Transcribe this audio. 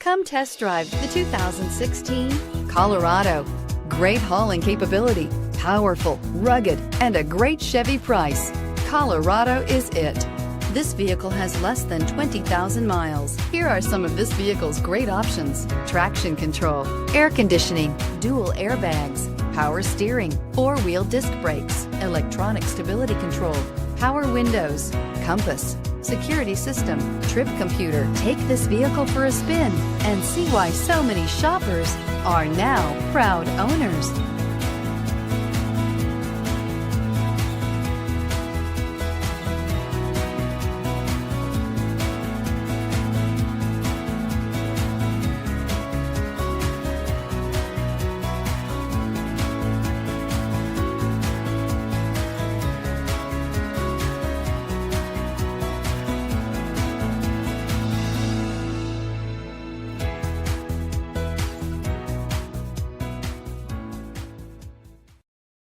Come test drive the 2016 Colorado. Great hauling capability, powerful, rugged, and a great Chevy price. Colorado is it. This vehicle has less than 20,000 miles. Here are some of this vehicle's great options: traction control, air conditioning, dual airbags, power steering, four-wheel disc brakes, electronic stability control, power windows, compass, security system, trip computer. Take this vehicle for a spin and see why so many shoppers are now proud owners.